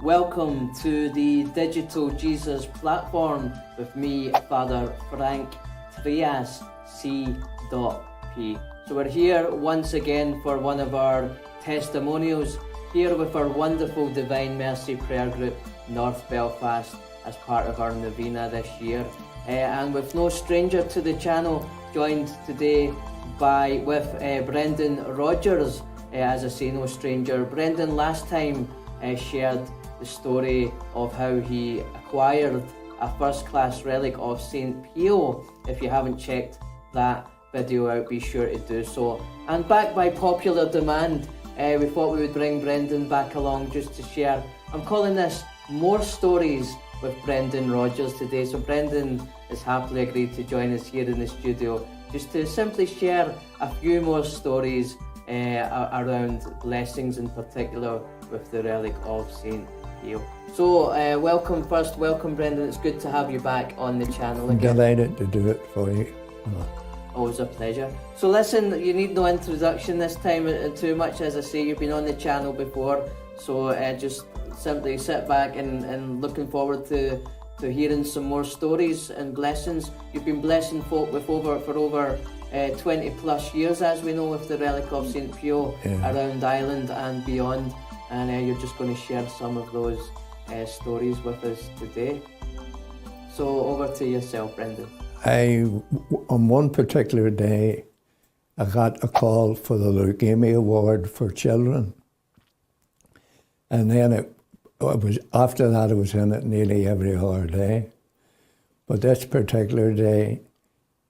Welcome to the Digital Jesus platform with me, Father Frank Trias, C.P. So we're here once again for one of our testimonials, here with our wonderful Divine Mercy prayer group, North Belfast, as part of our novena this year. And with no stranger to the channel, joined today with Brendan Rodgers. As I say, no stranger. Brendan last time shared the story of how he acquired a first-class relic of St. Pio. If you haven't checked that video out, be sure to do so. And back by popular demand, we thought we would bring Brendan back along just to share. I'm calling this More Stories with Brendan Rodgers today. So Brendan has happily agreed to join us here in the studio just to simply share a few more stories around blessings, in particular with the relic of St. Pio. So welcome Brendan, it's good to have you back on the channel again. I'm delighted to do it for you. Always a pleasure. So listen, you need no introduction this time too much. As I say, you've been on the channel before, so just simply sit back and looking forward to hearing some more stories and blessings. You've been blessing folk with for over 20 plus years, as we know, with the relic of St. Pio around Ireland and beyond, and you're just going to share some of those stories with us today. So over to yourself, Brendan. On one particular day, I got a call for the Leukemia Award for Children, and then it was after that I was in it nearly every other day. But this particular day,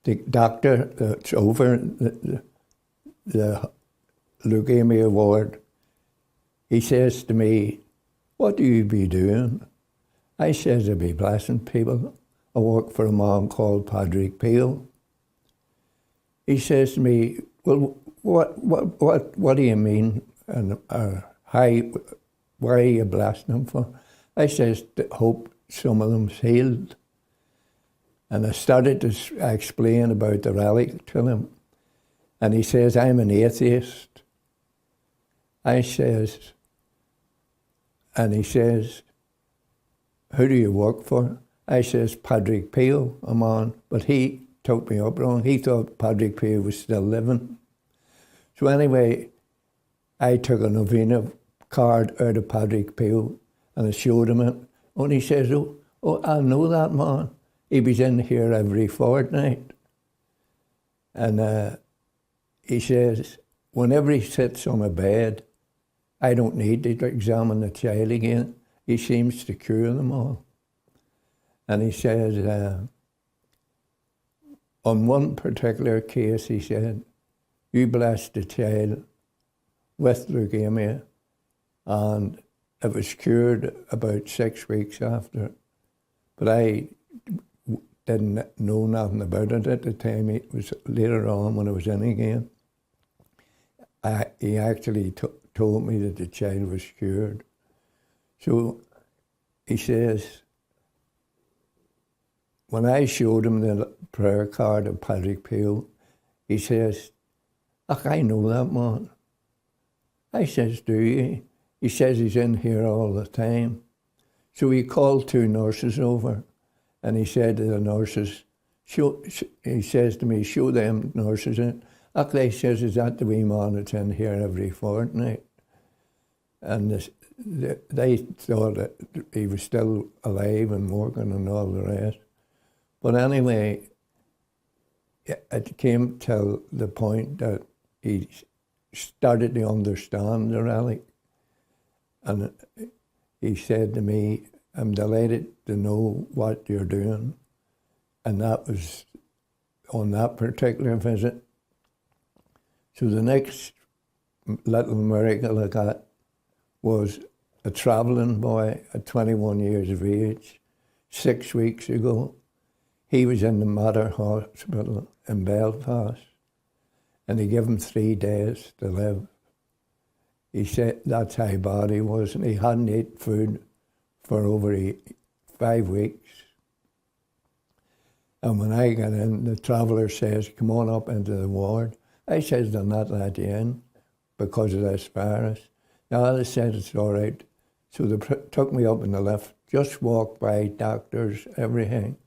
the doctor that's over the Leukemia Award, he says to me, "What do you be doing?" I says, "I be blessing people. I work for a man called Padre Pio." He says to me, "Well, what do you mean? And why are you blessing them for?" I says, "To hope some of them's healed." And I started to explain about the relic to him. And he says, "I'm an atheist." I says, and he says, "Who do you work for?" I says, "Padre Pio, a man." But he took me up wrong. He thought Padre Pio was still living. So anyway, I took a novena card out of Padre Pio and I showed him it. And he says, oh, I know that man. He was in here every fortnight. And he says, whenever he sits on a bed, I don't need to examine the child again. He seems to cure them all. And he says, on one particular case, he said, you blessed the child with leukemia, and it was cured about 6 weeks after. But I didn't know nothing about it at the time. It was later on when I was in again. He actually told me that the child was cured. So he says, when I showed him the prayer card of Padre Pio, he says, I know that man. I says, do you? He says he's in here all the time. So he called 2 nurses over, and he said to the nurses, he says to me, show them nurses in. They says, is that the wee man that's in here every fortnight? And they thought that he was still alive and working and all the rest. But anyway, it came to the point that he started to understand the relic. And he said to me, I'm delighted to know what you're doing. And that was on that particular visit. So the next little miracle I got was a travelling boy at 21 years of age, 6 weeks ago. He was in the Mater Hospital in Belfast, and they gave him 3 days to live. He said that's how bad he was, and he hadn't eaten food for over 5 weeks. And when I got in, the traveller says, come on up into the ward. I says, they'll not let you in because of this virus. Now, they said it's all right So they took me up in the lift, just walked by doctors, everything.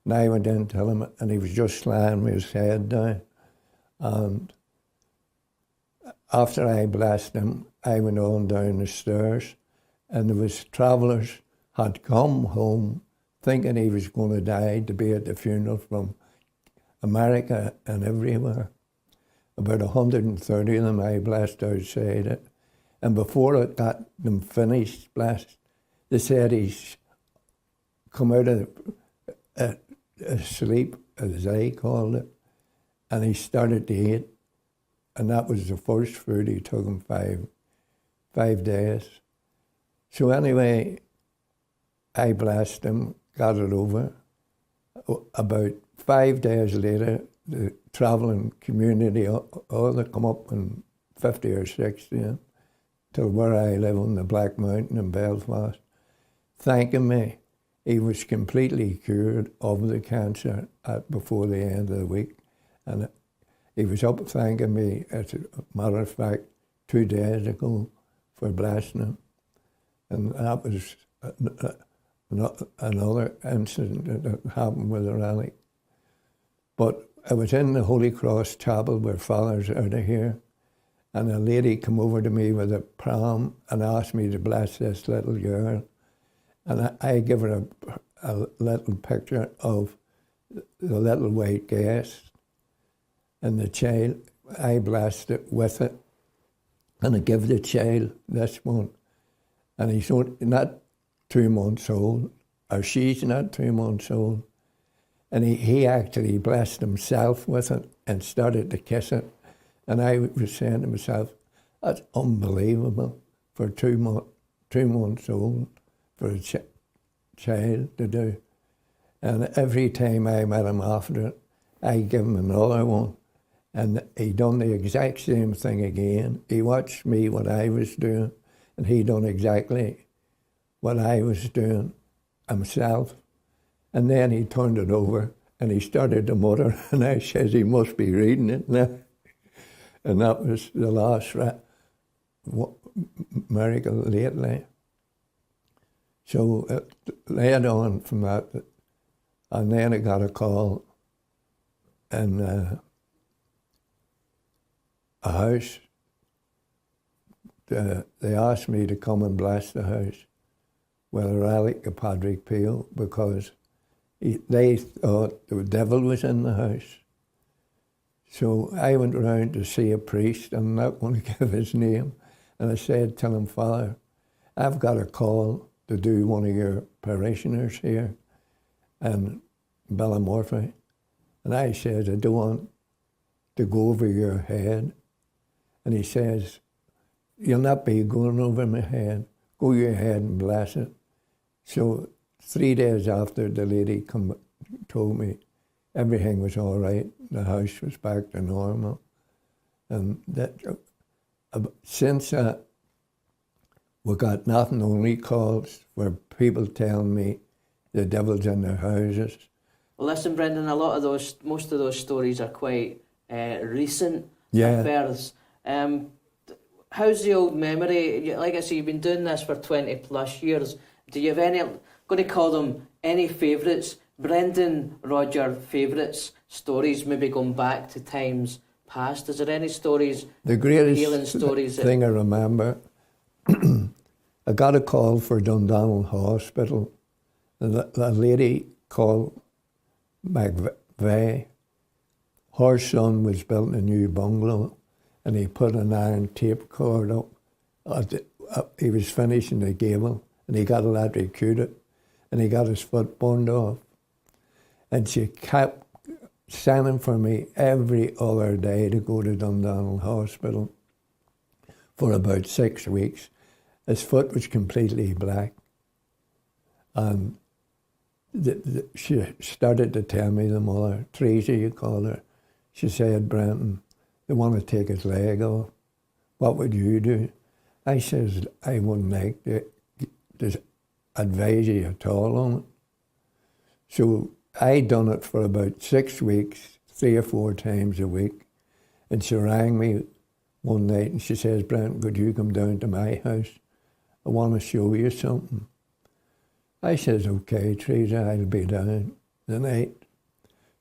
And I went in to him, and he was just slamming his head down. And after I blessed him, I went on down the stairs, and there was travellers had come home thinking he was going to die to be at the funeral from America and everywhere. About 130 of them I blessed outside it. And before it got them finished blessed, they said he's come out of sleep, as they called it, and he started to eat. And that was the first food. He took him five days. So anyway, I blessed him, got it over. About 5 days later, the travelling community, all they come up in 50 or 60 to where I live on the Black Mountain in Belfast, thanking me. He was completely cured of the cancer before the end of the week. And he was up thanking me, as a matter of fact, 2 days ago for blessing him. And that was another incident that happened with the Relic. But I was in the Holy Cross Chapel where Father's out of here, and a lady came over to me with a pram and asked me to bless this little girl. And I give her a little picture of the little white guest and the child. I blessed it with it, and I give the child this one. And he's not 2 months old, or she's not 2 months old. And he actually blessed himself with it and started to kiss it. And I was saying to myself, that's unbelievable for 2 months old, for a child to do. And every time I met him after it, I give him another one. And he done the exact same thing again. He watched me, what I was doing, and he done exactly what I was doing himself. And then he turned it over and he started to mutter, and I says he must be reading it now. And that was the last miracle lately. So it led on from that, and then I got a call in a house. They asked me to come and bless the house with a relic of Padre Pio, because they thought the devil was in the house. So I went around to see a priest, and I'm not going to give his name, and I said, tell him, Father, I've got a call to do one of your parishioners here in Bellamorphy. And I said, I don't want to go over your head. And he says, you'll not be going over my head. Go your head and bless it. So 3 days after, the lady told me everything was all right. The house was back to normal. And that, since we got nothing, only calls where people telling me the devil's in their houses. Well, listen, Brendan, most of those stories are quite recent Yeah. affairs. How's the old memory? Like I say, you've been doing this for 20 plus years. Do you have any, I'm going to call them, any favourites? Brendan Rodgers favourites, stories maybe going back to times past? Is there any stories, the greatest healing stories? Thing I remember, I got a call for Dundonald Hospital. The lady called McVeigh. Her son was building a new bungalow, and he put an iron tape cord up. He was finishing the gable, and he got electrocuted, and he got his foot burned off. And she kept sending for me every other day to go to Dundonald Hospital for about 6 weeks. His foot was completely black. And she started to tell me, the mother, Teresa, you call her, she said, Brendan, they want to take his leg off. What would you do? I says, I wouldn't like to advise you at all on it. So I done it for about 6 weeks, 3 or 4 times a week. And she rang me one night and she says, Brendan, could you come down to my house I want to show you something. I says, okay, Teresa, I'll be down the night.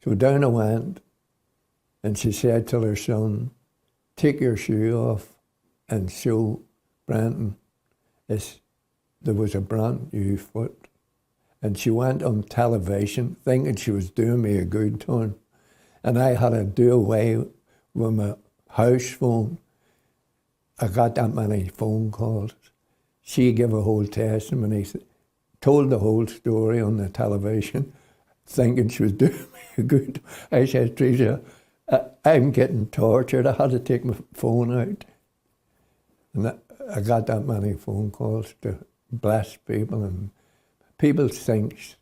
So down I went, and she said to her son, take your shoe off and show Brendan there was a brand new foot. And she went on television thinking she was doing me a good turn. And I had to do away with my house phone. I got that many phone calls. She gave a whole testimony, told the whole story on the television, thinking she was doing me a good. I said, Teresa, I'm getting tortured. I had to take my phone out. And I got that many phone calls to bless people, and people think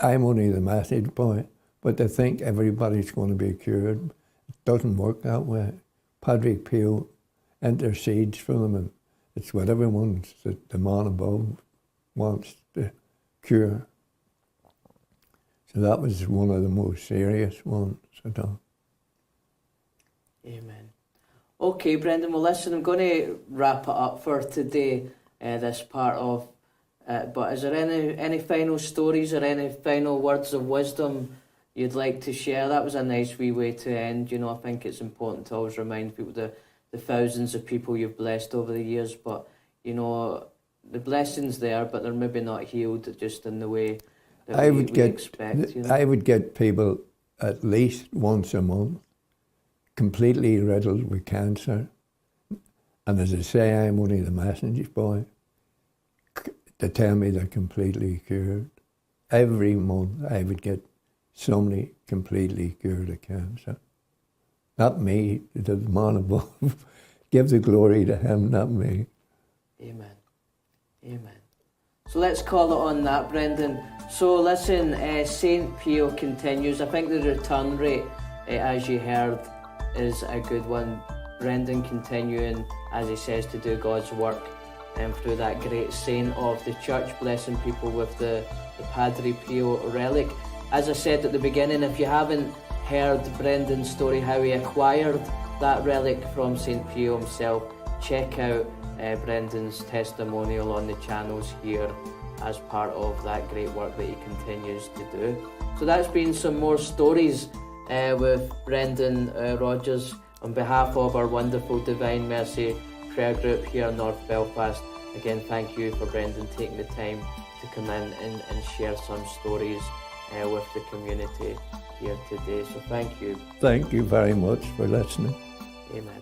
I'm only the message boy, but they think everybody's going to be cured. It doesn't work that way. Padre Pio intercedes for them, and it's what everyone, the man above, wants to cure. So that was one of the most serious ones at all. Amen. Okay, Brendan, well listen, I'm going to wrap it up for today, this part of it, but is there any final stories or any final words of wisdom you'd like to share? That was a nice wee way to end. I think it's important to always remind people the thousands of people you've blessed over the years, but the blessing's there, but they're maybe not healed just in the way that we expect. I would get people at least once a month completely riddled with cancer, and as I say, I'm only the messenger boy, to tell me they're completely cured. Every month I would get somebody completely cured of cancer. Not me, the man above. Give the glory to him, not me. Amen. Amen. So let's call it on that, Brendan. So listen, St. Pio continues. I think the return rate, as you heard, is a good one. Brendan continuing, as he says, to do God's work through that great saint of the church, blessing people with the Padre Pio Relic. As I said at the beginning, if you haven't heard Brendan's story, how he acquired that relic from St. Pio himself, check out Brendan's testimonial on the channels here as part of that great work that he continues to do. So that's been some more stories with Brendan Rodgers on behalf of our wonderful Divine Mercy prayer group here in North Belfast. Again, thank you for Brendan taking the time to come in and share some stories with the community here today. So thank you. Thank you very much for listening. Amen.